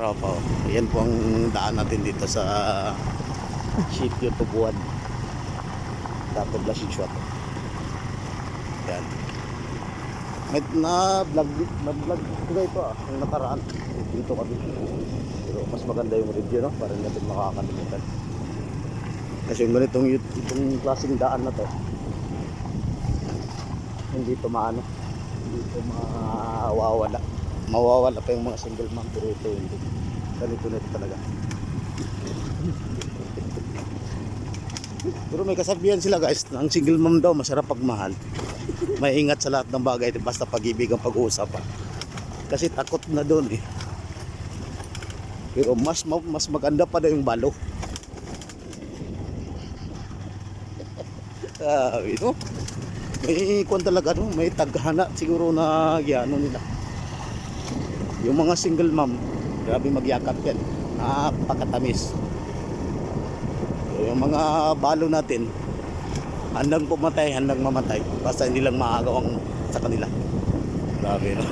tropa. Yan po ang daan natin dito sa sitio Tubuan. Dato Blasing Shot. Yan. May na-vlog ko ito yung nakaraan. Dito kami. Pero mas maganda yung review, no? Para natin makakalimutan. Kasi yung ganitong itong klaseng daan na to, hindi ito maano, hindi ito mawawala pa yung mga single mom, pero ito hindi. Ganito na ito talaga. Pero may kasabihan sila guys, ang single mom daw masarap pagmahal. May ingat sa lahat ng bagay, basta pag-ibig ang pag-uusapan. Kasi takot na doon eh. Pero mas maganda pa daw yung balo. No? May kwan talaga, no? May taghana siguro na gyano nila. Yung mga single mom, grabe magyakap yan. Napakatamis. Yung mga balo natin, handang pumatay, handang mamatay. Basta hindi lang maagaw ang sa kanila. Grabe, no?